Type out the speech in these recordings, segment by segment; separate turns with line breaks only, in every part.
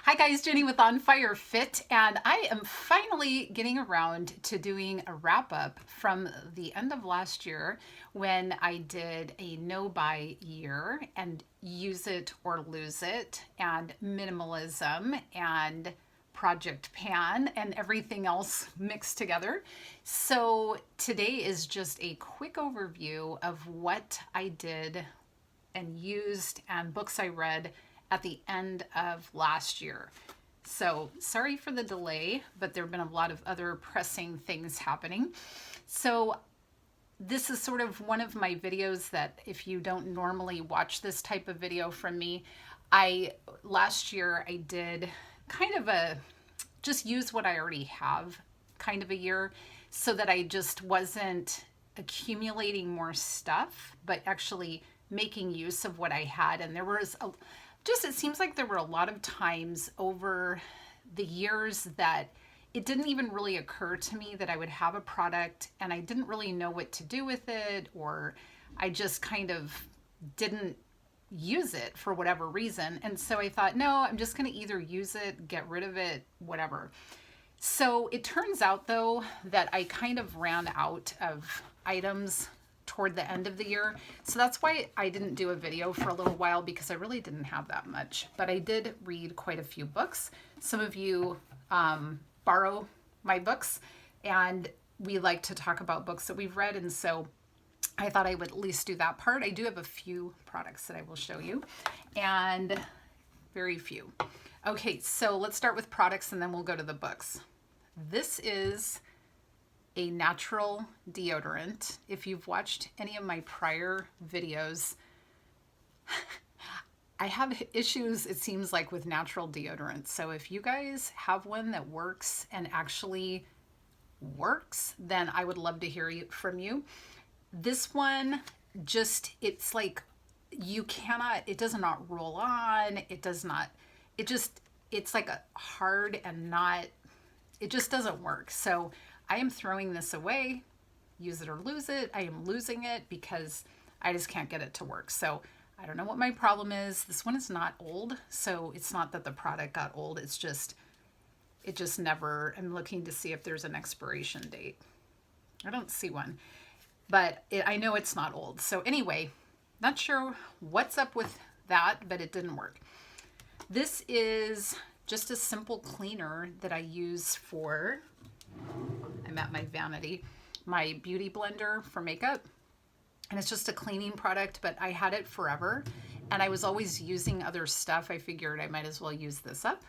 Hi guys, Jennie with On Fire Fit, and I am finally getting around to doing a wrap up from the end of last year when I did a no buy year and use it or lose it, and minimalism and Project Pan and everything else mixed together. So today is just a quick overview of what I did and used and books I read at the end of last year. So sorry for the delay, but there have been a lot of other pressing things happening. So this is sort of one of my videos that if you don't normally watch this type of video from me, last year I did kind of a just use what I already have kind of a year so that I just wasn't accumulating more stuff, but actually making use of what I had. And there was it seems like there were a lot of times over the years that it didn't even really occur to me that I would have a product and I didn't really know what to do with it, or I just kind of didn't use it for whatever reason. And so I thought, no, I'm just going to either use it, get rid of it, whatever. So it turns out though that I kind of ran out of items toward the end of the year. So that's why I didn't do a video for a little while, because I really didn't have that much. But I did read quite a few books. Some of you borrow my books, and we like to talk about books that we've read. And so I thought I would at least do that part. I do have a few products that I will show you, and very few. Okay, so let's start with products and then we'll go to the books. This is a natural deodorant. If you've watched any of my prior videos, I have issues, it seems like, with natural deodorant. So if you guys have one that works and actually works, then I would love to hear from you. This one, it's like it does not roll on. It's like a hard and it just doesn't work. So I am throwing this away. Use it or lose it. I am losing it because I just can't get it to work. So I don't know what my problem is. This one is not old, so it's not that the product got old. It just never, I'm looking to see if there's an expiration date. I don't see one, but I know it's not old. So anyway, not sure what's up with that, but it didn't work. This is just a simple cleaner that I use for, I'm at my vanity, my beauty blender for makeup. And it's just a cleaning product, but I had it forever. And I was always using other stuff. I figured I might as well use this up.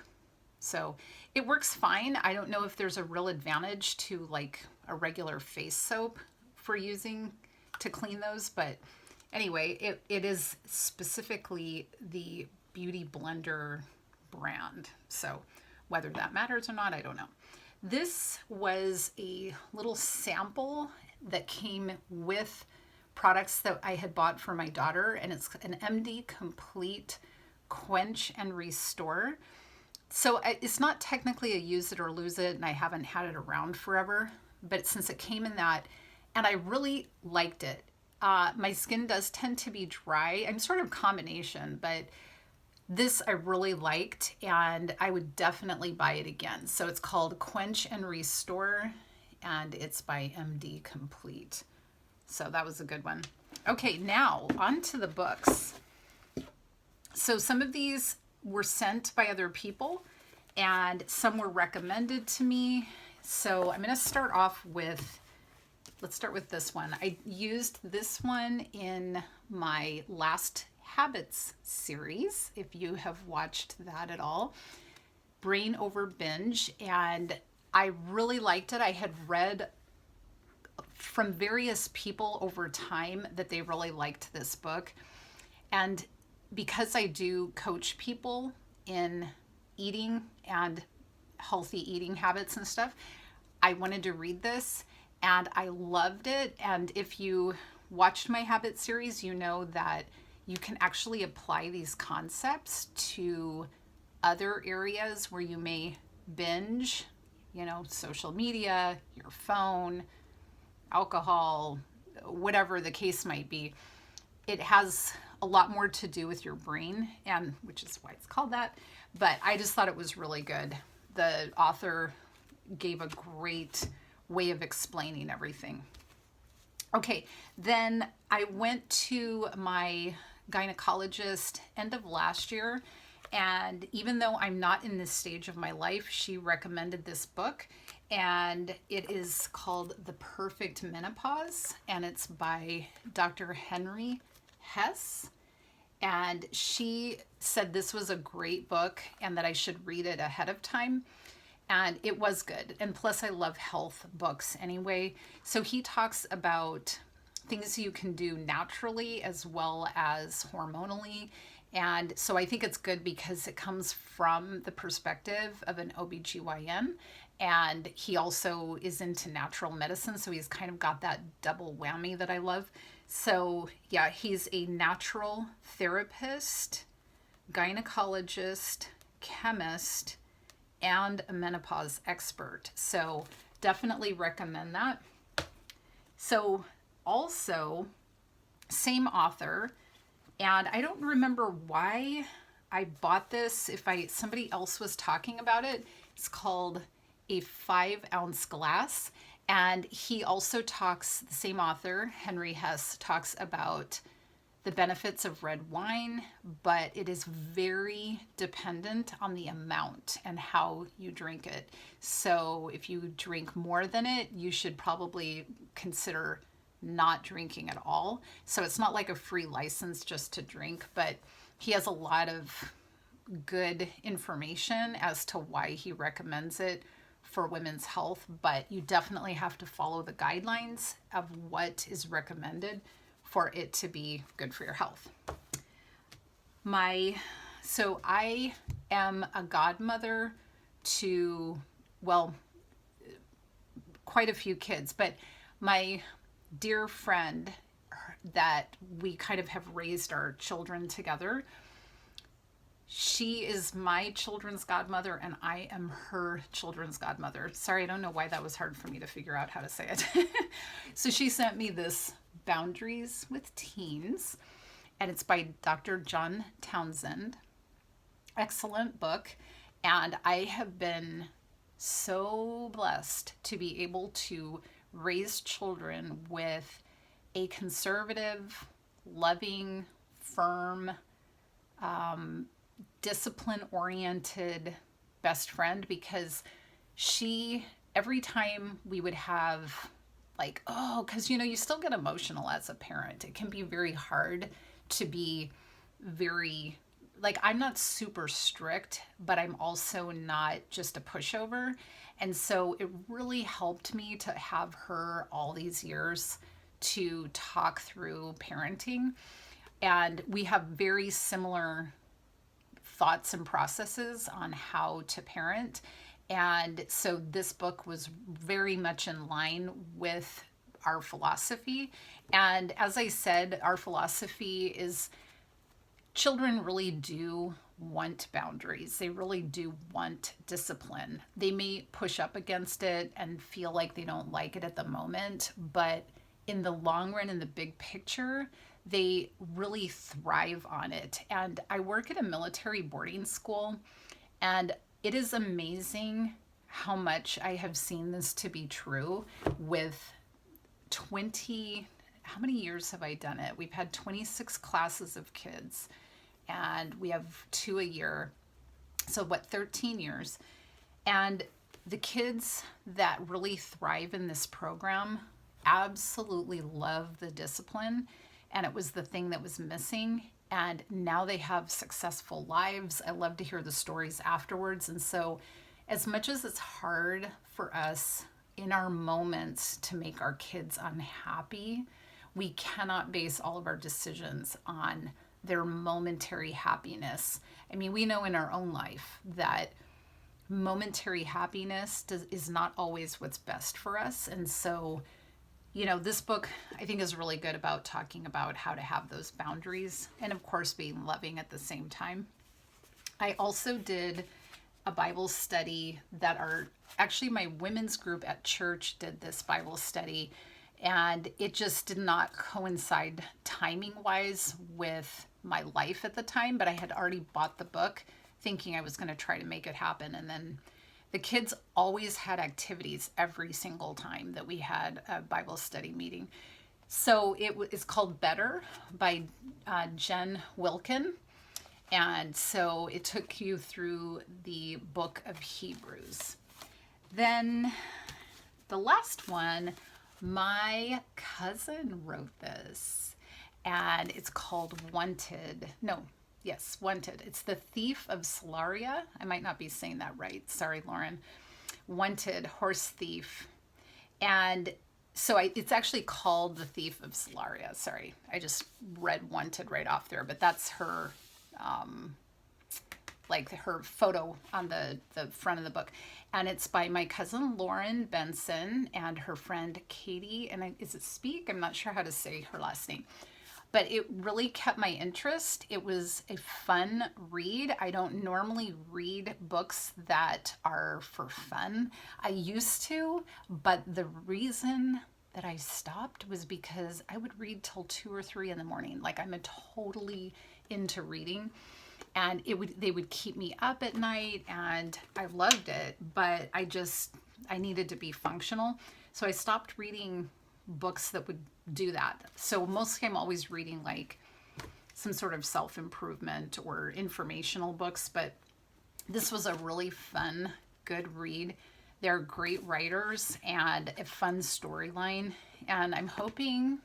So it works fine. I don't know if there's a real advantage to like a regular face soap for using to clean those. But anyway, it is specifically the Beauty Blender brand. So whether that matters or not, I don't know. This was a little sample that came with products that I had bought for my daughter, and it's an MD Complete Quench and Restore. So it's not technically a use it or lose it, and I haven't had it around forever, but since it came in that, and I really liked it. My skin does tend to be dry. I'm sort of combination, but this I really liked, and I would definitely buy it again. So it's called Quench and Restore, and it's by MD Complete. So that was a good one. Okay, now on to the books. So some of these were sent by other people, and some were recommended to me. So I'm going to start off with, let's start with this one. I used this one in my last Habits series, if you have watched that at all, Brain over Binge, and I really liked it. I had read from various people over time that they really liked this book, and because I do coach people in eating and healthy eating habits and stuff, I wanted to read this and I loved it. And if you watched my Habit series, you know that you can actually apply these concepts to other areas where you may binge, social media, your phone, alcohol, whatever the case might be. It has a lot more to do with your brain, and which is why it's called that. But I just thought it was really good. The author gave a great way of explaining everything. Okay, then I went to my gynecologist end of last year, and even though I'm not in this stage of my life, she recommended this book, and it is called The Perfect Menopause, and it's by Dr. Henry Hess. And she said this was a great book and that I should read it ahead of time. And it was good. And plus, I love health books anyway. So he talks about things you can do naturally as well as hormonally. And so I think it's good because it comes from the perspective of an OBGYN. And he also is into natural medicine. So he's kind of got that double whammy that I love. So yeah, he's a natural therapist, gynecologist, chemist, and a menopause expert. So definitely recommend that. So also, same author, and I don't remember why I bought this. If somebody else was talking about it, it's called A 5-Ounce Glass. And he also talks, the same author, Henry Hess, talks about the benefits of red wine, but it is very dependent on the amount and how you drink it. So if you drink more than it, you should probably consider not drinking at all. So it's not like a free license just to drink, but he has a lot of good information as to why he recommends it for women's health, but you definitely have to follow the guidelines of what is recommended for it to be good for your health. So I am a godmother to, well, quite a few kids, but my dear friend that we kind of have raised our children together, she is my children's godmother and I am her children's godmother. Sorry, I don't know why that was hard for me to figure out how to say it. So she sent me this Boundaries with Teens, and it's by Dr. John Townsend. Excellent book. And I have been so blessed to be able to raise children with a conservative, loving, firm, discipline-oriented best friend, because every time we would have because you still get emotional as a parent. It can be very hard to be very, I'm not super strict, but I'm also not just a pushover. And so it really helped me to have her all these years to talk through parenting. And we have very similar thoughts and processes on how to parent. And so this book was very much in line with our philosophy. And as I said, our philosophy is children really do want boundaries. They really do want discipline. They may push up against it and feel like they don't like it at the moment, but in the long run, in the big picture, they really thrive on it. And I work at a military boarding school, and it is amazing how much I have seen this to be true with how many years have I done it? We've had 26 classes of kids, and we have 2 a year. So 13 years. And the kids that really thrive in this program absolutely love the discipline, and it was the thing that was missing. And now they have successful lives. I love to hear the stories afterwards. And so as much as it's hard for us in our moments to make our kids unhappy, we cannot base all of our decisions on their momentary happiness. I mean, we know in our own life that momentary happiness is not always what's best for us. And so this book, I think, is really good about talking about how to have those boundaries and, of course, being loving at the same time. I also did a Bible study actually my women's group at church did this Bible study, and it just did not coincide timing-wise with my life at the time, but I had already bought the book thinking I was going to try to make it happen. And then the kids always had activities every single time that we had a Bible study meeting. So it's called Better by Jen Wilkin. And so it took you through the book of Hebrews. Then the last one, my cousin wrote this, and it's called Wanted. No, yes, Wanted. It's The Thief of Salaria. I might not be saying that right. Sorry, Lauren. Wanted, horse thief. And so it's actually called The Thief of Salaria. Sorry, I just read Wanted right off there, but that's her, like her photo on the front of the book. And it's by my cousin Lauren Benson and her friend Katie. And is it Speak? I'm not sure how to say her last name. But it really kept my interest. It was a fun read. I don't normally read books that are for fun. I used to, but the reason that I stopped was because I would read till 2 or 3 in the morning. Like, I'm totally into reading. And they would keep me up at night, and I loved it, but I needed to be functional. So I stopped reading books that would do that. So mostly I'm always reading like some sort of self-improvement or informational books, but this was a really fun, good read. They're great writers and a fun storyline. And I'm hoping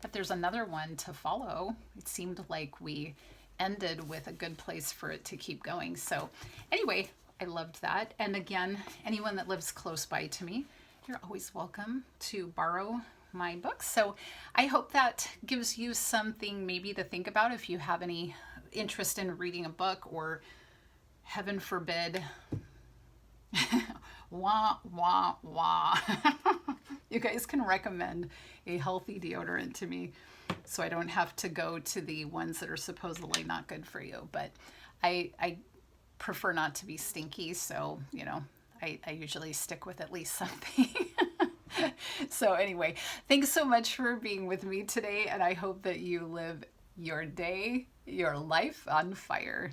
that there's another one to follow. It seemed like we ended with a good place for it to keep going. So anyway, I loved that. And again, anyone that lives close by to me, you're always welcome to borrow my books. So I hope that gives you something maybe to think about if you have any interest in reading a book, or heaven forbid, wah, wah, wah. You guys can recommend a healthy deodorant to me so I don't have to go to the ones that are supposedly not good for you. But I prefer not to be stinky, so, I usually stick with at least something. So anyway, thanks so much for being with me today, and I hope that you live your day, your life on fire.